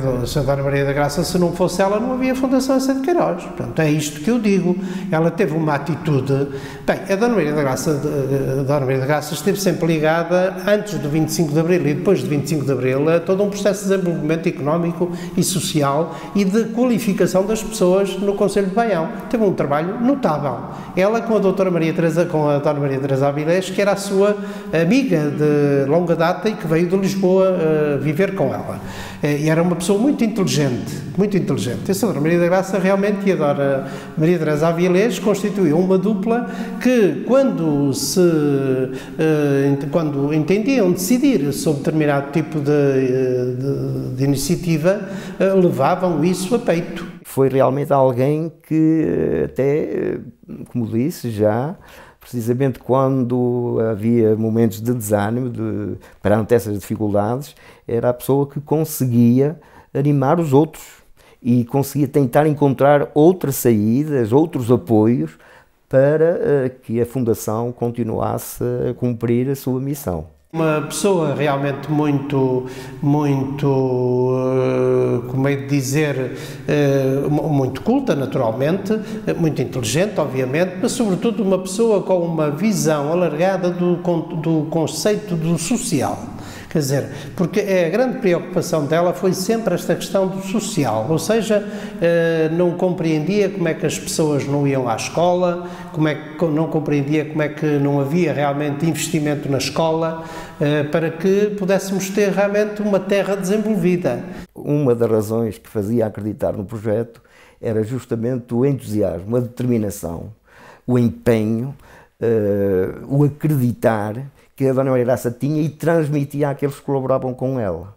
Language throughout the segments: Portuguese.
a Dona Maria da Graça, se não fosse ela, não havia Fundação Essa de Queiroz. Portanto, é isto que eu digo. Ela teve uma atitude... Bem, a Dona Maria da Graça esteve sempre ligada, antes do 25 de Abril e depois do 25 de Abril, a todo um processo de desenvolvimento económico e social e de qualificação das pessoas no Concelho de Baião. Teve um trabalho notável. Ela com a Dona Maria Teresa Avilés, que era a sua amiga de longa data e que veio de Lisboa viver com ela. E era uma pessoa muito inteligente, muito inteligente. Essa Dona Maria da Graça realmente e a Dona Maria Teresa Avilés constituiu uma dupla que, quando entendiam decidir sobre determinado tipo de iniciativa, levavam isso a peito. Foi realmente alguém que até, como disse já, precisamente quando havia momentos de desânimo, perante essas dificuldades, era a pessoa que conseguia animar os outros e conseguia tentar encontrar outras saídas, outros apoios para que a Fundação continuasse a cumprir a sua missão. Uma pessoa realmente muito, como é de dizer, muito culta, naturalmente, muito inteligente, obviamente, mas sobretudo uma pessoa com uma visão alargada do conceito do social. Quer dizer, porque a grande preocupação dela foi sempre esta questão do social, ou seja, não compreendia como é que as pessoas não iam à escola, não compreendia como é que não havia realmente investimento na escola, para que pudéssemos ter realmente uma terra desenvolvida. Uma das razões que fazia acreditar no projeto era justamente o entusiasmo, a determinação, o empenho, o acreditar que a Dona Maria da Graça tinha e transmitia àqueles que colaboravam com ela.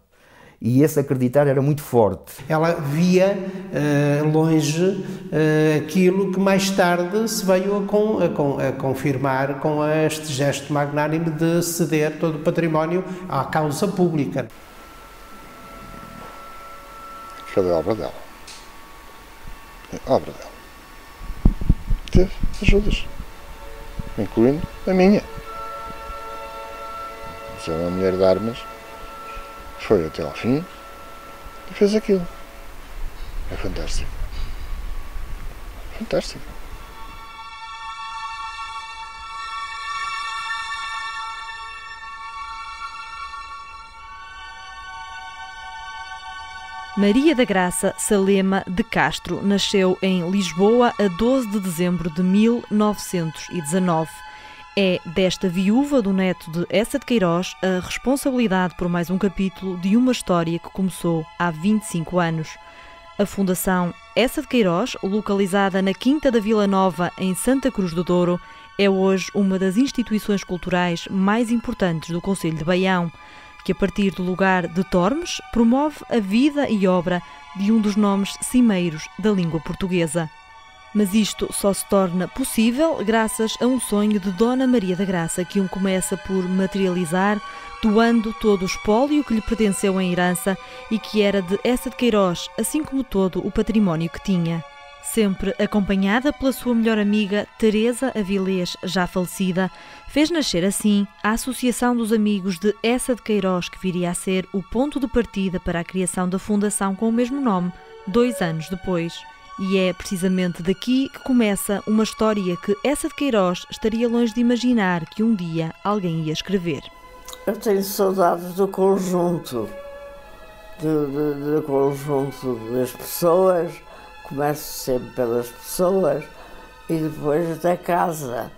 E esse acreditar era muito forte. Ela via longe aquilo que mais tarde se veio a confirmar com este gesto magnânimo de ceder todo o património à causa pública. Cadê a obra dela? A obra dela. Teve ajudas, incluindo a minha. Se uma mulher de armas foi até ao fim e fez aquilo. É fantástico. Fantástico. Maria da Graça Salema de Castro nasceu em Lisboa a 12 de dezembro de 1919. É desta viúva do neto de Essa de Queiroz a responsabilidade por mais um capítulo de uma história que começou há 25 anos. A Fundação Essa de Queiroz, localizada na Quinta da Vila Nova, em Santa Cruz do Douro, é hoje uma das instituições culturais mais importantes do Concelho de Baião, que a partir do lugar de Tormes promove a vida e obra de um dos nomes cimeiros da língua portuguesa. Mas isto só se torna possível graças a um sonho de Dona Maria da Graça, que começa por materializar, doando todo o espólio que lhe pertenceu em herança e que era de Essa de Queiroz, assim como todo o património que tinha. Sempre acompanhada pela sua melhor amiga, Teresa Avilés, já falecida, fez nascer assim a Associação dos Amigos de Essa de Queiroz, que viria a ser o ponto de partida para a criação da fundação com o mesmo nome, 2 anos depois. E é precisamente daqui que começa uma história que Essa de Queiroz estaria longe de imaginar que um dia alguém ia escrever. Eu tenho saudades do conjunto, do conjunto das pessoas, começo sempre pelas pessoas e depois da casa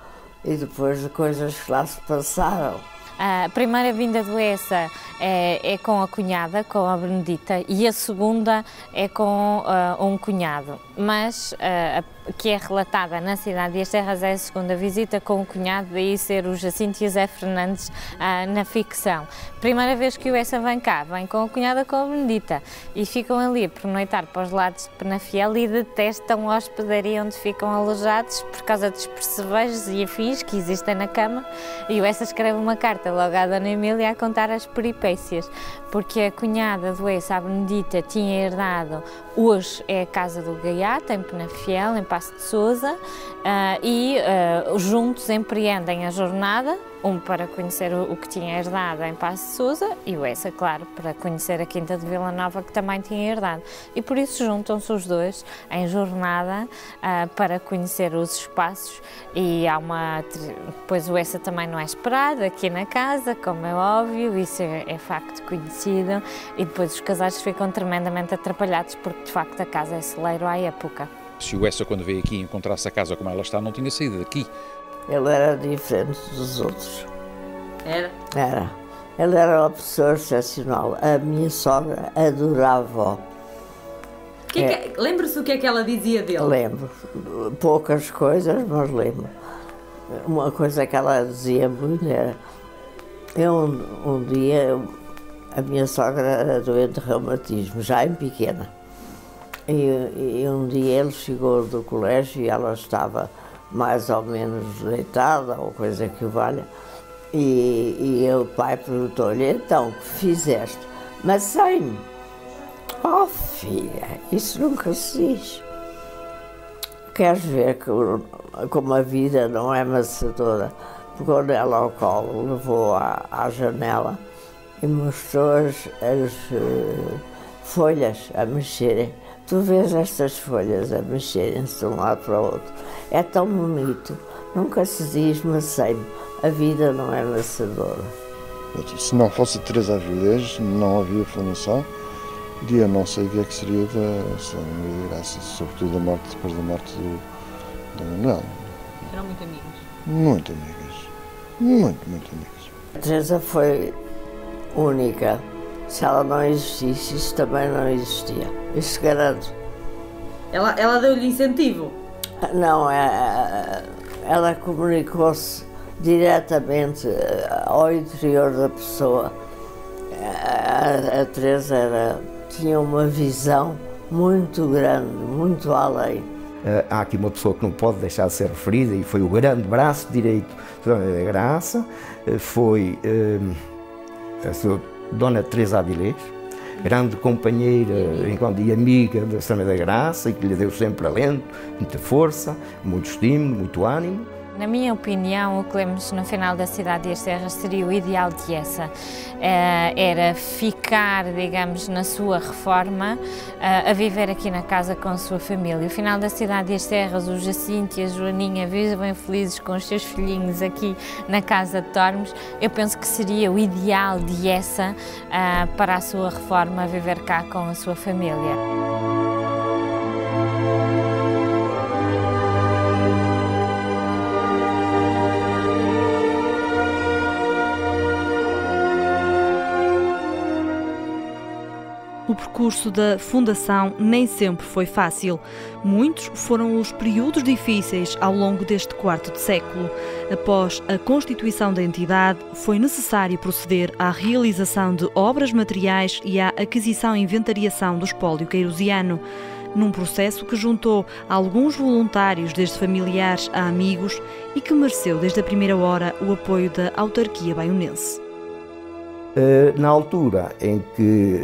e depois de coisas que lá se passaram. A primeira vinda do Essa é com a cunhada, com a Benedita, e a segunda é com um cunhado, mas que é relatada na cidade e as terras é a segunda visita com o cunhado, daí ser o Jacinto José Fernandes na ficção. Primeira vez que o Essa vem cá, vem com a cunhada, com a Benedita, e ficam ali a pernoitar para os lados de Penafiel e detestam a hospedaria onde ficam alojados por causa dos percevejos e afins que existem na cama, e o Essa escreve uma carta logo à Dona Emília a contar as peripécias, porque a cunhada do Essa, a Benedita, tinha herdado, hoje é a casa do Gaiato, em Penafiel, em Passo de Sousa, e juntos empreendem a jornada um para conhecer o que tinha herdado em Paços de Sousa e o Essa, claro, para conhecer a Quinta de Vila Nova, que também tinha herdado. E por isso juntam-se os dois em jornada para conhecer os espaços, e depois o Essa também não é esperado aqui na casa, como é óbvio, isso é facto conhecido, e depois os casais ficam tremendamente atrapalhados porque de facto a casa é celeiro à época. Se o Essa, quando veio aqui e encontrasse a casa como ela está, não tinha saído daqui. Ele era diferente dos outros. Era? Era. Ele era uma pessoa excepcional. A minha sogra adorava-o. Lembra-se o que é que ela dizia dele? Lembro. Poucas coisas, mas lembro. Uma coisa que ela dizia muito era... Um dia, a minha sogra era doente de reumatismo, já em pequena. E um dia ele chegou do colégio e ela estava mais ou menos deitada, ou coisa que o valha, e o pai perguntou-lhe: então, o que fizeste? Mas sei-me. Oh filha, isso nunca se diz. Queres ver como a vida não é maçadora? Pegou nela ao colo, levou à janela e mostrou as folhas a mexerem. Tu vês estas folhas a mexerem-se de um lado para o outro. É tão bonito. Nunca se diz, mas sei-me, a vida não é maçadora. Se não fosse Teresa Avilés, não havia fundação. E eu não sei o que seria da Sra. Maria da Graça, sobretudo depois da morte do Manuel. Eram muito amigos? Muito amigas. Muito amigas. A Teresa foi única. Se ela não existisse, isso também não existia. Isso garanto. Ela deu-lhe incentivo? Não, ela comunicou-se diretamente ao interior da pessoa. A Teresa tinha uma visão muito grande, muito além. Há aqui uma pessoa que não pode deixar de ser referida, e foi o grande braço direito da Dona da Graça, foi a sua Dona Teresa Avilés, grande companheira e amiga da Sra. da Graça, e que lhe deu sempre alento, muita força, muito estímulo, muito ânimo. Na minha opinião, o que lemos no final da Cidade e as Terras seria o ideal de Essa. Era ficar, digamos, na sua reforma, a viver aqui na casa com a sua família. O final da Cidade e as Terras, o Jacinto e a Joaninha vivem felizes com os seus filhinhos aqui na casa de Tormes. Eu penso que seria o ideal de Essa para a sua reforma, viver cá com a sua família. O percurso da Fundação nem sempre foi fácil. Muitos foram os períodos difíceis ao longo deste quarto de século. Após a constituição da entidade, foi necessário proceder à realização de obras materiais e à aquisição e inventariação do espólio queirosiano, num processo que juntou alguns voluntários, desde familiares a amigos, e que mereceu desde a primeira hora o apoio da autarquia baionense. Na altura em que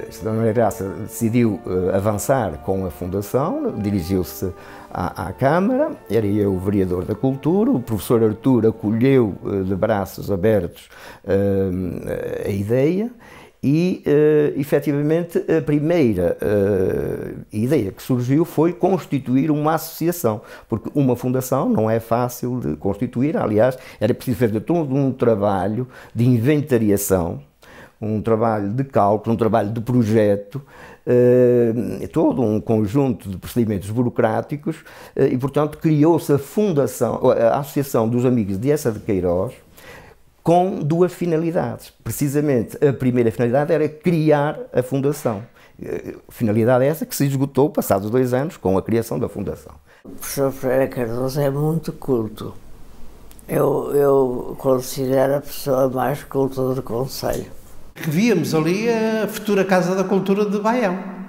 a Dona Maria Graça decidiu avançar com a Fundação, dirigiu-se à Câmara, era eu o vereador da Cultura, o professor Artur acolheu de braços abertos a ideia e, efetivamente, a primeira ideia que surgiu foi constituir uma associação, porque uma fundação não é fácil de constituir, aliás, era preciso fazer todo um trabalho de inventariação, um trabalho de cálculo, um trabalho de projeto, todo um conjunto de procedimentos burocráticos, e, portanto, criou-se a Associação dos Amigos de Essa de Queiroz, com duas finalidades. Precisamente, a primeira finalidade era criar a Fundação. Finalidade essa que se esgotou passados 2 anos com a criação da Fundação. O professor Ferreira Cardoso é muito culto. Eu considero a pessoa mais culta do Conselho. Víamos ali a futura Casa da Cultura de Baião.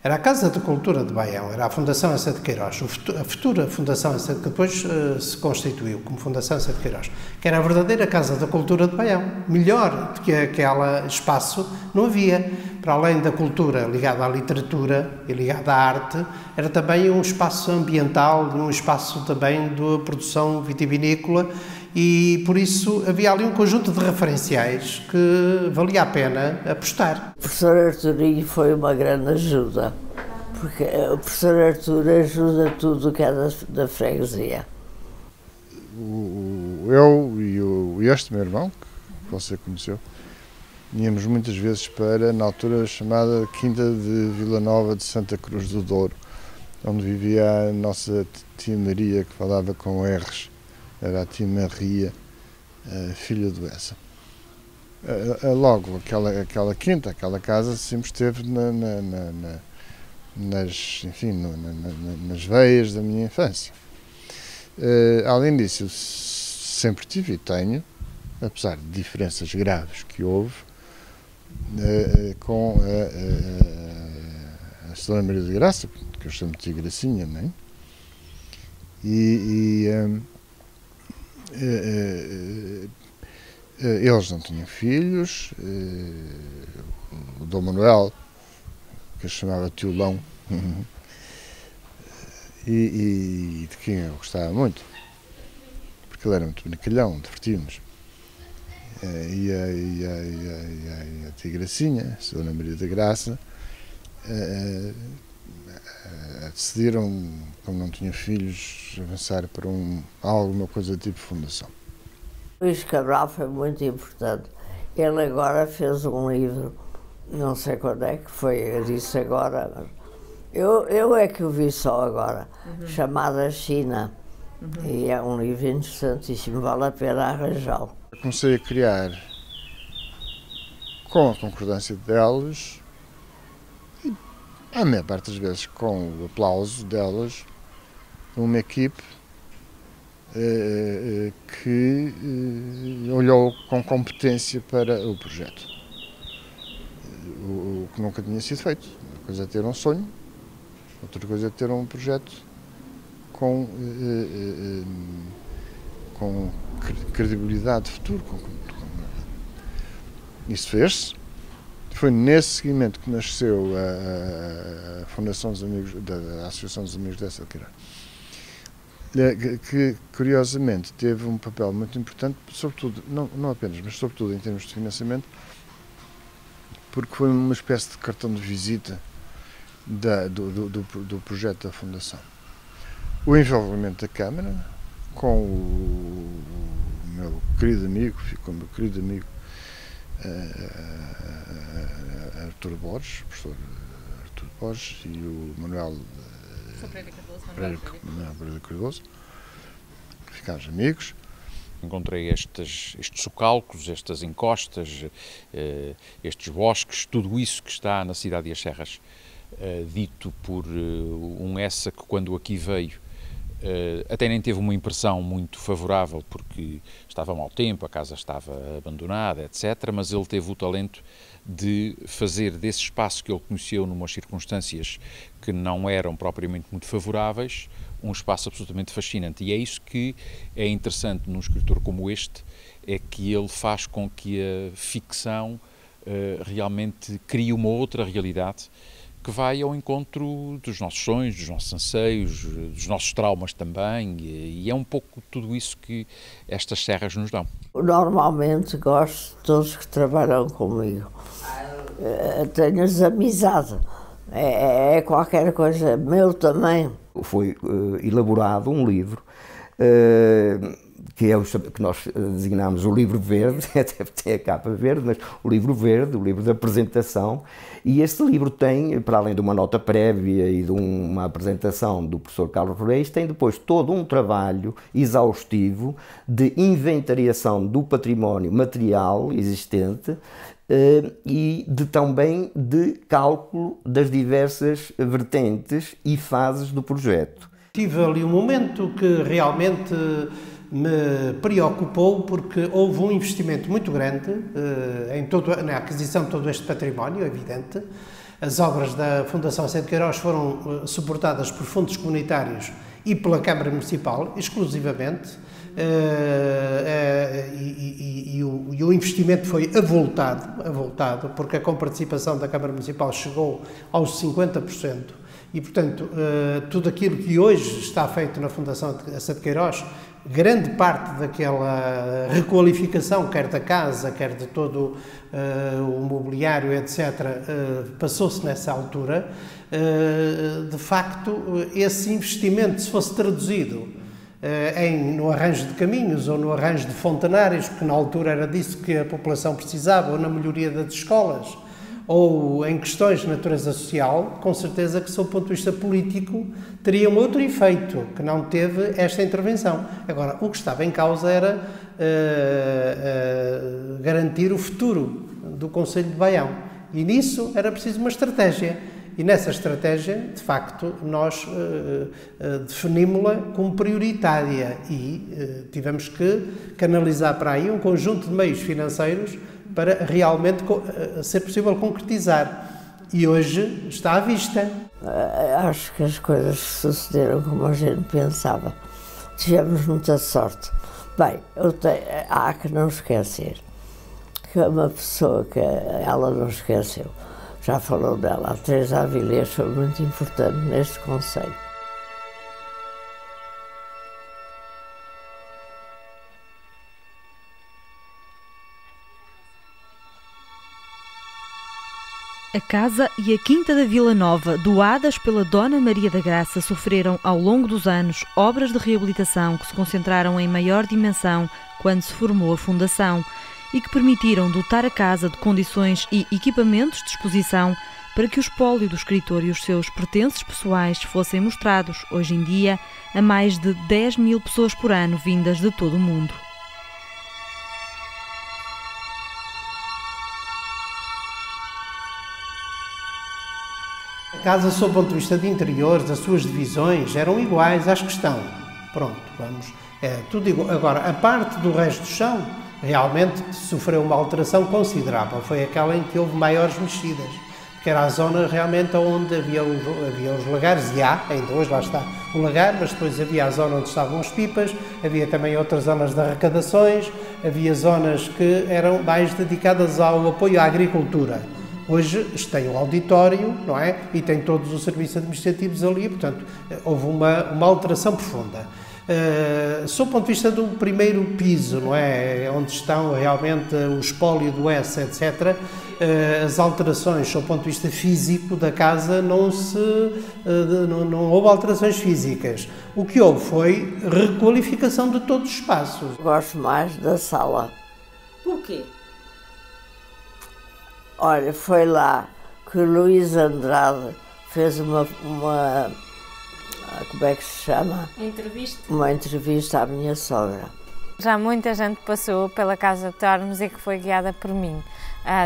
Era a Casa da Cultura de Baião, era a Fundação Essa de Queiroz, a futura Fundação Essa que depois se constituiu como Fundação Essa de Queiroz, que era a verdadeira Casa da Cultura de Baião. Melhor do que aquele espaço não havia. Para além da cultura ligada à literatura e ligada à arte, era também um espaço ambiental, um espaço também de produção vitivinícola e por isso havia ali um conjunto de referenciais que valia a pena apostar. O professor Arturinho foi uma grande ajuda, porque o professor Artur ajuda tudo o que é da freguesia. Eu e este meu irmão, que você conheceu, íamos muitas vezes para, na altura chamada Quinta de Vila Nova de Santa Cruz do Douro, onde vivia a nossa tia Maria, que falava com R's, era a tia Maria, filha do Essa. Logo, aquela quinta, aquela casa, sempre esteve nas veias da minha infância. Além disso, eu sempre tive e tenho, apesar de diferenças graves que houve, com a Senhora Maria de Graça, que eu chamo de Gracinha, não é? Eles não tinham filhos, o Dom Manuel, que eu chamava Tiolão, e de quem eu gostava muito, porque ele era muito brincalhão, divertimos. E a tia Gracinha, a Dona Maria da Graça, decidiram, como não tinham filhos, avançar para alguma coisa tipo fundação. Luís Cabral foi muito importante. Ele agora fez um livro, não sei quando é que foi, eu disse agora, mas eu é que o vi só agora, chamado A China. E é um livro interessantíssimo, vale a pena arranjá-lo. Comecei a criar, com a concordância delas, e a maior parte das vezes com o aplauso delas, uma equipe que olhou com competência para o projeto. O que nunca tinha sido feito. Uma coisa é ter um sonho, outra coisa é ter um projeto com credibilidade de futuro. Isso fez-se. Foi nesse seguimento que nasceu a Fundação dos Amigos, da Associação dos Amigos dessa Queiroz, que curiosamente teve um papel muito importante, sobretudo, não apenas, mas sobretudo em termos de financiamento, porque foi uma espécie de cartão de visita do projeto da Fundação. O envolvimento da Câmara, com o meu querido amigo, Artur Borges, o professor Artur Borges, e o Manuel Pereira Cardoso, ficámos amigos. Encontrei estes socalcos, estas encostas, estes bosques, tudo isso que está na cidade de As Serras, dito por um Essa que quando aqui veio até nem teve uma impressão muito favorável porque estava mau tempo, a casa estava abandonada, etc. Mas ele teve o talento de fazer desse espaço que ele conheceu numas circunstâncias que não eram propriamente muito favoráveis, um espaço absolutamente fascinante. E é isso que é interessante num escritor como este, é que ele faz com que a ficção realmente crie uma outra realidade que vai ao encontro dos nossos sonhos, dos nossos anseios, dos nossos traumas também, e é um pouco tudo isso que estas serras nos dão. Normalmente gosto de todos que trabalham comigo. Tenho-lhes amizade, é qualquer coisa, meu também. Foi elaborado um livro que é que nós designámos o livro verde, até tem a capa verde, mas o livro verde, o livro da apresentação, e este livro tem, para além de uma nota prévia e de uma apresentação do professor Carlos Reis, tem depois todo um trabalho exaustivo de inventariação do património material existente e também de cálculo das diversas vertentes e fases do projeto. Tive ali um momento que realmente me preocupou porque houve um investimento muito grande na aquisição de todo este património, é evidente. As obras da Fundação Essa de Queiroz foram suportadas por fundos comunitários e pela Câmara Municipal, exclusivamente, e o investimento foi avultado, porque a comparticipação da Câmara Municipal chegou aos 50%. E, portanto, tudo aquilo que hoje está feito na Fundação Essa de Queiroz grande parte daquela requalificação, quer da casa, quer de todo o mobiliário, etc., passou-se nessa altura. De facto, esse investimento, se fosse traduzido no arranjo de caminhos ou no arranjo de fontanários, porque na altura era disso que a população precisava, ou na melhoria das escolas, ou em questões de natureza social, com certeza que, sob o ponto de vista político, teria um outro efeito, que não teve esta intervenção. Agora, o que estava em causa era garantir o futuro do Concelho de Baião. E nisso era preciso uma estratégia. E nessa estratégia, de facto, nós definimos-la como prioritária e tivemos que canalizar para aí um conjunto de meios financeiros para realmente ser possível concretizar. E hoje está à vista. Acho que as coisas sucederam como a gente pensava. Tivemos muita sorte. Bem, há que não esquecer que uma pessoa que ela não esqueceu, já falou dela, a Teresa Avilés foi muito importante neste concelho. A casa e a quinta da Vila Nova, doadas pela Dona Maria da Graça, sofreram ao longo dos anos obras de reabilitação que se concentraram em maior dimensão quando se formou a fundação e que permitiram dotar a casa de condições e equipamentos de exposição para que o espólio do escritor e os seus pertences pessoais fossem mostrados, hoje em dia, a mais de 10.000 pessoas por ano vindas de todo o mundo. A casa, sob o ponto de vista de interiores, as suas divisões eram iguais às que estão. Pronto, vamos. Tudo igual. Agora, a parte do resto do chão realmente sofreu uma alteração considerável. Foi aquela em que houve maiores mexidas, que era a zona realmente onde havia os lagares, e há, ainda hoje lá está o lagar, mas depois havia a zona onde estavam as pipas, havia também outras zonas de arrecadações, havia zonas que eram mais dedicadas ao apoio à agricultura. Hoje tem o auditório, não é? E tem todos os serviços administrativos ali, portanto, houve uma alteração profunda. Sob o ponto de vista do primeiro piso, não é? Onde estão realmente o espólio do S, etc., as alterações, sob o ponto de vista físico da casa, não houve alterações físicas. O que houve foi requalificação de todos os espaços. Gosto mais da sala. Por quê? Olha, foi lá que o Luís Andrade fez uma como é que se chama? Entrevista. Uma entrevista à minha sogra. Já muita gente passou pela Casa de Tormes e que foi guiada por mim.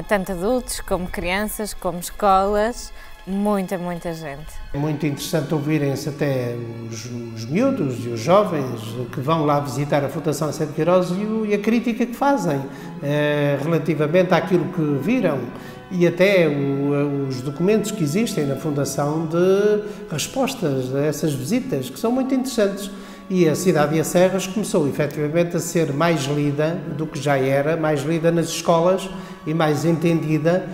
Tanto adultos, como crianças, como escolas, muita gente. É muito interessante ouvirem-se até os miúdos e os jovens que vão lá visitar a Fundação Eça de Queiroz e a crítica que fazem relativamente àquilo que viram e até os documentos que existem na Fundação de respostas a essas visitas, que são muito interessantes. E a cidade de Acerras começou efetivamente a ser mais lida do que já era, mais lida nas escolas e mais entendida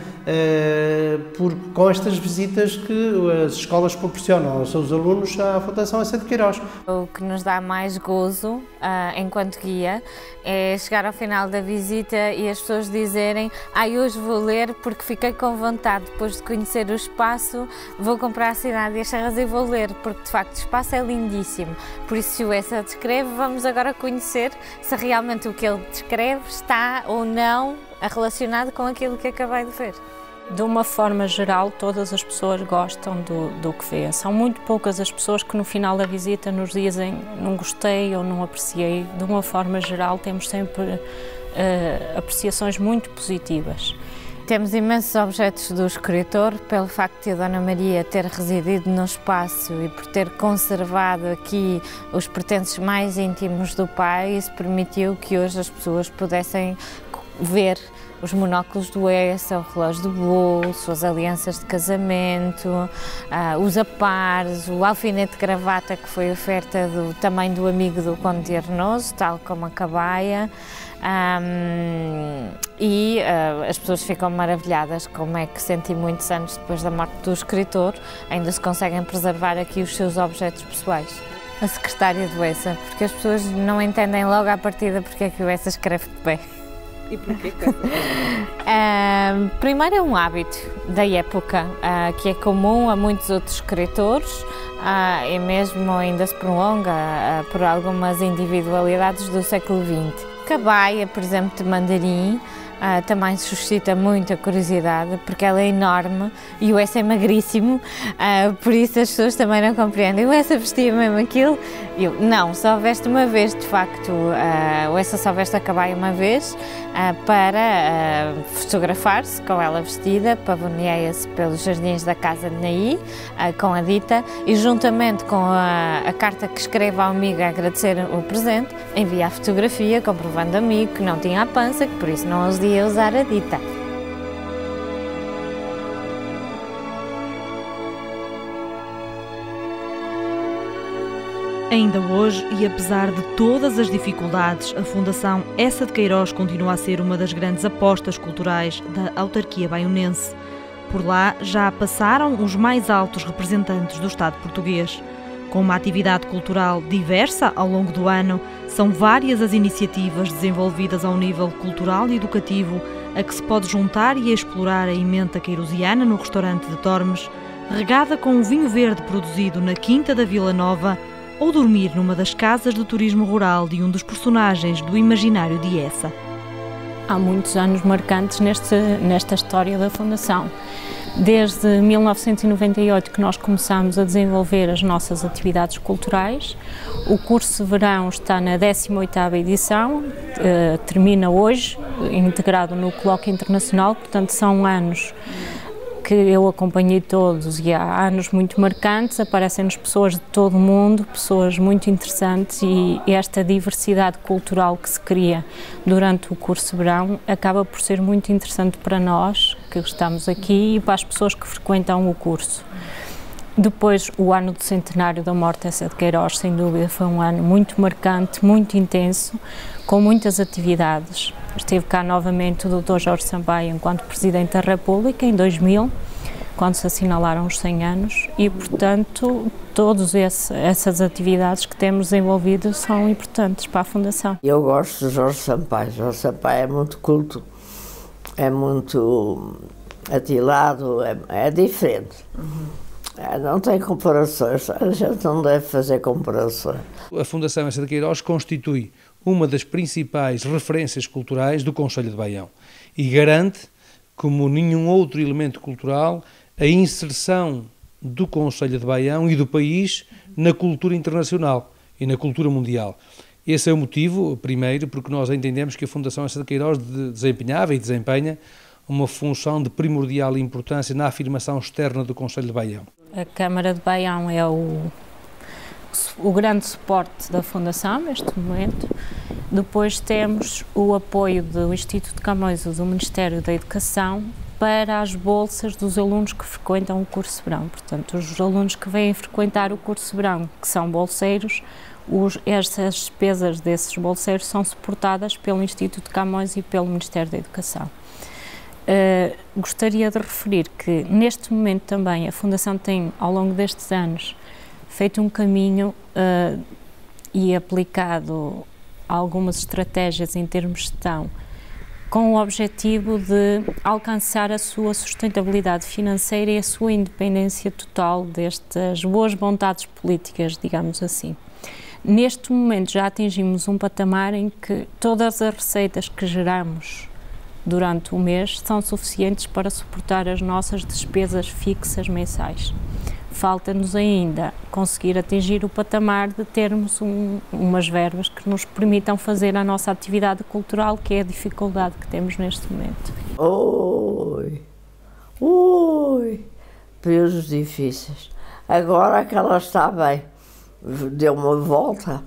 com estas visitas que as escolas proporcionam aos seus alunos à Fundação Eça de Queiroz. O que nos dá mais gozo enquanto guia é chegar ao final da visita e as pessoas dizerem: hoje vou ler porque fiquei com vontade, depois de conhecer o espaço, vou comprar a cidade de Acerras e vou ler, porque de facto o espaço é lindíssimo. Por isso, se o Eça descreve, vamos agora conhecer se realmente o que ele descreve está ou não relacionado com aquilo que acabei de ver. De uma forma geral, todas as pessoas gostam do que vê. São muito poucas as pessoas que no final da visita nos dizem não gostei ou não apreciei. De uma forma geral, temos sempre apreciações muito positivas. Temos imensos objetos do escritor, pelo facto de a Dona Maria ter residido no espaço e por ter conservado aqui os pertences mais íntimos do pai. Isso permitiu que hoje as pessoas pudessem ver os monóculos do Eça, o relógio de bolso, as alianças de casamento, os apares, o alfinete de gravata que foi oferta também do amigo do Conde de Arnoso, tal como a cabaia. As pessoas ficam maravilhadas como é que 100 e muitos anos depois da morte do escritor ainda se conseguem preservar aqui os seus objetos pessoais. A secretária do ESA, porque as pessoas não entendem logo à partida porque é que o ESA escreve de pé. E porquê? Primeiro é um hábito da época, que é comum a muitos outros escritores e mesmo ainda se prolonga por algumas individualidades do século XX. Cabaia, por exemplo, de mandarim, também suscita muita curiosidade, porque ela é enorme e o Essa é magríssimo, por isso as pessoas também não compreendem. O Essa vestia mesmo aquilo? Eu, não, só veste uma vez, de facto, o Essa só veste a cabaia uma vez para fotografar-se com ela vestida, pavoneia-se pelos jardins da casa de Naí, com a Dita, e juntamente com a carta que escreve ao amigo a agradecer o presente, envia a fotografia comprovando ao amigo que não tinha a pança, que por isso não os ia usar a Dita. Ainda hoje, e apesar de todas as dificuldades, a Fundação Essa de Queiroz continua a ser uma das grandes apostas culturais da autarquia baionense. Por lá já passaram os mais altos representantes do Estado português. Com uma atividade cultural diversa ao longo do ano, são várias as iniciativas desenvolvidas ao nível cultural e educativo a que se pode juntar e explorar a emenda queirosiana no restaurante de Tormes, regada com um vinho verde produzido na Quinta da Vila Nova, ou dormir numa das casas de turismo rural de um dos personagens do imaginário de Essa. Há muitos anos marcantes nesta história da Fundação. Desde 1998 que nós começámos a desenvolver as nossas atividades culturais. O curso de verão está na 18ª edição, termina hoje, integrado no Colóquio Internacional, portanto são anos que eu acompanhei todos e há anos muito marcantes, aparecem-nos pessoas de todo o mundo, pessoas muito interessantes, e esta diversidade cultural que se cria durante o curso de verão acaba por ser muito interessante para nós que estamos aqui e para as pessoas que frequentam o curso. Depois, o ano do centenário da morte de Essa de Queiroz, sem dúvida, foi um ano muito marcante, muito intenso, com muitas atividades. Esteve cá novamente o Dr. Jorge Sampaio enquanto Presidente da República, em 2000, quando se assinalaram os 100 anos, e, portanto, todas essas atividades que temos desenvolvido são importantes para a Fundação. Eu gosto de Jorge Sampaio. Jorge Sampaio é muito culto, é muito atilado, é diferente. Não tem comparações, a gente não deve fazer comparações. A Fundação Essa de Queiroz constitui uma das principais referências culturais do Concelho de Baião e garante, como nenhum outro elemento cultural, a inserção do Concelho de Baião e do país na cultura internacional e na cultura mundial. Esse é o motivo, primeiro, porque nós entendemos que a Fundação Essa de Queiroz desempenhava e desempenha uma função de primordial importância na afirmação externa do Concelho de Baião. A Câmara de Baião é o grande suporte da Fundação neste momento. Depois temos o apoio do Instituto de Camões e do Ministério da Educação para as bolsas dos alunos que frequentam o curso de verão. Portanto, os alunos que vêm frequentar o curso de verão, que são bolseiros, essas despesas desses bolseiros são suportadas pelo Instituto de Camões e pelo Ministério da Educação. Gostaria de referir que neste momento também a Fundação tem, ao longo destes anos, feito um caminho e aplicado algumas estratégias em termos de gestão com o objetivo de alcançar a sua sustentabilidade financeira e a sua independência total destas boas vontades políticas, digamos assim. Neste momento já atingimos um patamar em que todas as receitas que geramos durante o mês são suficientes para suportar as nossas despesas fixas mensais. Falta-nos ainda conseguir atingir o patamar de termos umas verbas que nos permitam fazer a nossa atividade cultural, que é a dificuldade que temos neste momento. Períodos difíceis. Agora que ela está bem, deu uma volta,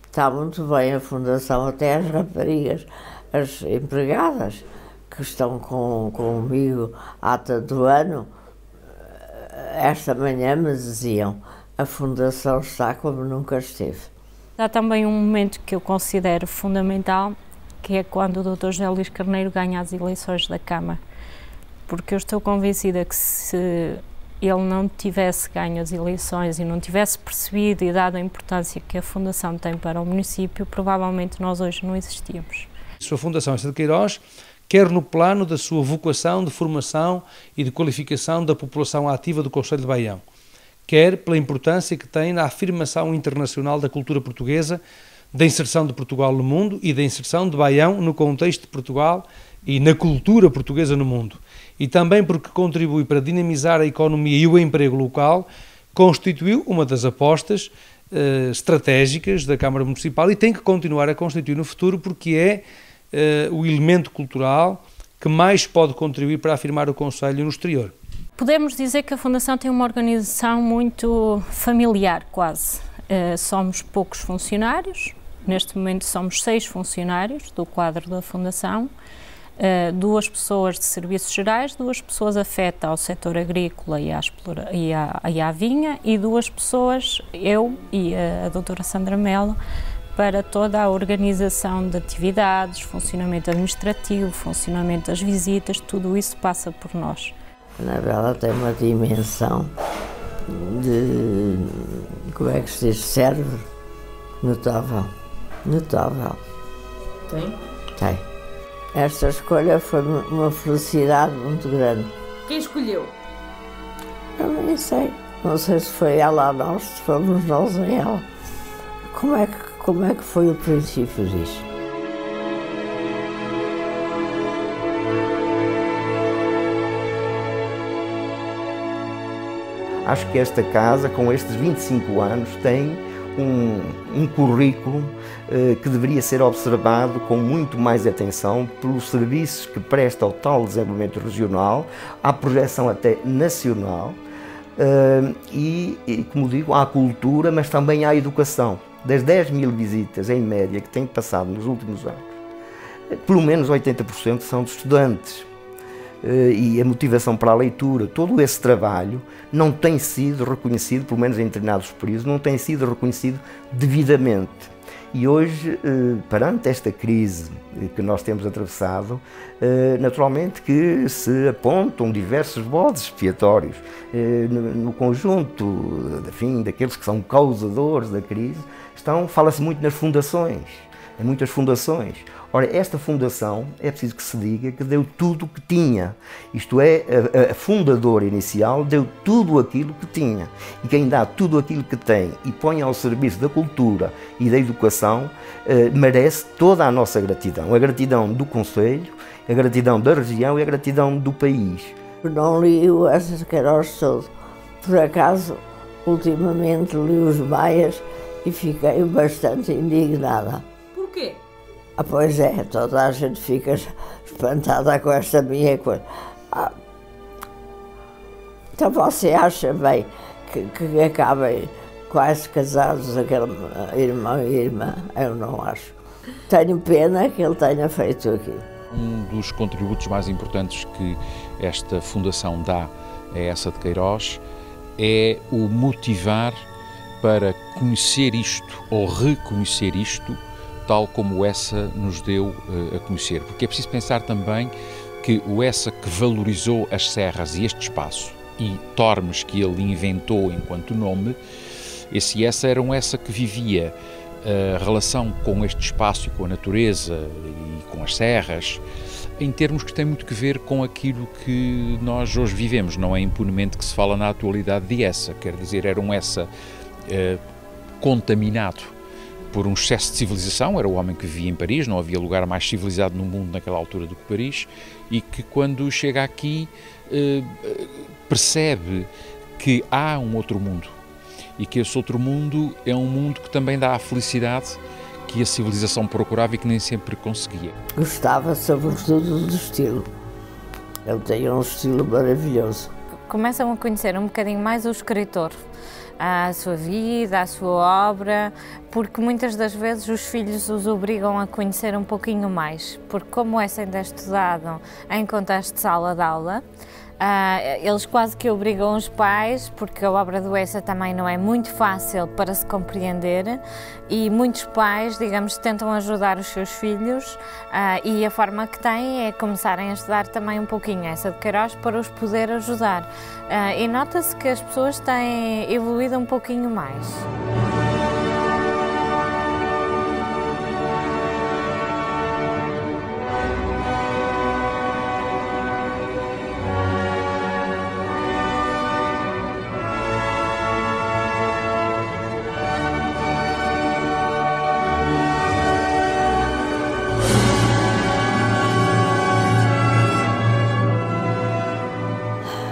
está muito bem a Fundação, até as raparigas, as empregadas que estão comigo há tanto ano, esta manhã me diziam, a Fundação está como nunca esteve. Há também um momento que eu considero fundamental, que é quando o Dr. José Luís Carneiro ganha as eleições da Câmara, porque eu estou convencida que se ele não tivesse ganho as eleições e não tivesse percebido e dado a importância que a Fundação tem para o município, provavelmente nós hoje não existíamos. A Fundação Essa de Queiroz, quer no plano da sua vocação de formação e de qualificação da população ativa do Concelho de Baião, quer pela importância que tem na afirmação internacional da cultura portuguesa, da inserção de Portugal no mundo e da inserção de Baião no contexto de Portugal e na cultura portuguesa no mundo. E também porque contribui para dinamizar a economia e o emprego local, constituiu uma das apostas estratégicas da Câmara Municipal e tem que continuar a constituir no futuro, porque é o elemento cultural que mais pode contribuir para afirmar o Concelho no exterior. Podemos dizer que a Fundação tem uma organização muito familiar, quase. Somos poucos funcionários, neste momento somos 6 funcionários do quadro da Fundação, 2 pessoas de serviços gerais, 2 pessoas afetas ao setor agrícola e à vinha e 2 pessoas, eu e a doutora Sandra Melo, para toda a organização de atividades, funcionamento administrativo, funcionamento das visitas, tudo isso passa por nós. A Anabela tem uma dimensão de, como é que se diz, cérebro notável, notável. Tem? Tem. Esta escolha foi uma felicidade muito grande. Quem escolheu? Eu nem sei. Não sei se foi ela a nós, se fomos nós a ela. Como é que foi o princípio disso? Acho que esta casa, com estes 25 anos, tem um currículo que deveria ser observado com muito mais atenção pelos serviços que presta ao tal desenvolvimento regional, à projeção até nacional e, como digo, à cultura, mas também à educação. Das 10 mil visitas, em média, que têm passado nos últimos anos, pelo menos 80% são de estudantes. E a motivação para a leitura, todo esse trabalho não tem sido reconhecido, pelo menos em determinados períodos, não tem sido reconhecido devidamente. E hoje, perante esta crise que nós temos atravessado, naturalmente que se apontam diversos bodes expiatórios no conjunto, enfim, daqueles que são causadores da crise. Fala-se muito nas fundações, em muitas fundações. Ora, esta fundação, é preciso que se diga que deu tudo o que tinha. Isto é, a fundadora inicial deu tudo aquilo que tinha. E quem dá tudo aquilo que tem e põe ao serviço da cultura e da educação, merece toda a nossa gratidão. A gratidão do Concelho, a gratidão da região e a gratidão do país. Eu não li o Essa de Queiroz todo. Por acaso, ultimamente li os Maias e fiquei bastante indignada. Porquê? Pois é, toda a gente fica espantada com esta minha coisa. Então você acha bem que acabem quase casados, aquele irmão e irmã? Eu não acho. Tenho pena que ele tenha feito aquilo. Um dos contributos mais importantes que esta fundação dá a Essa de Queiroz é o motivar para conhecer isto ou reconhecer isto, tal como o Essa nos deu a conhecer. Porque é preciso pensar também que o Essa que valorizou as serras e este espaço e Tormes que ele inventou enquanto nome, esse Essa era um Essa que vivia a relação com este espaço e com a natureza e com as serras em termos que têm muito que ver com aquilo que nós hoje vivemos. Não é impunemente que se fala na atualidade de Essa, quer dizer, era um Essa contaminado por um excesso de civilização. Era o homem que vivia em Paris, não havia lugar mais civilizado no mundo naquela altura do que Paris, e que quando chega aqui percebe que há um outro mundo e que esse outro mundo é um mundo que também dá a felicidade que a civilização procurava e que nem sempre conseguia. Gostava sobretudo do estilo. Ele tem um estilo maravilhoso. Começam a conhecer um bocadinho mais o escritor, a sua vida, a sua obra, porque muitas das vezes os filhos os obrigam a conhecer um pouquinho mais, porque como Essa ainda é estudado em contexto de sala de aula, Eles quase que obrigam os pais, porque a obra do Essa também não é muito fácil para se compreender, e muitos pais, digamos, tentam ajudar os seus filhos, e a forma que têm é começarem a estudar também um pouquinho Essa de Queiroz para os poder ajudar. E nota-se que as pessoas têm evoluído um pouquinho mais.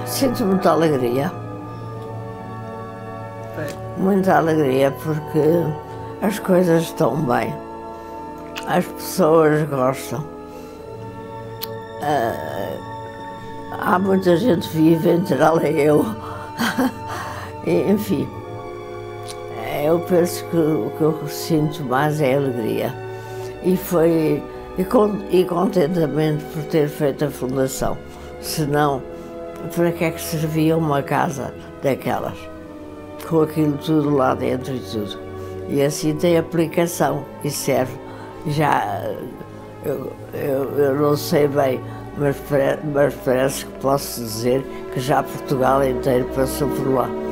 Sinto muita alegria, porque as coisas estão bem, as pessoas gostam, há muita gente viva, entre ela e eu, enfim, eu penso que o que eu sinto mais é alegria e contentamento por ter feito a fundação, senão para que é que servia uma casa daquelas, com aquilo tudo lá dentro e tudo. E assim tem aplicação e serve. Já, eu não sei bem, mas parece que posso dizer que já Portugal inteiro passou por lá.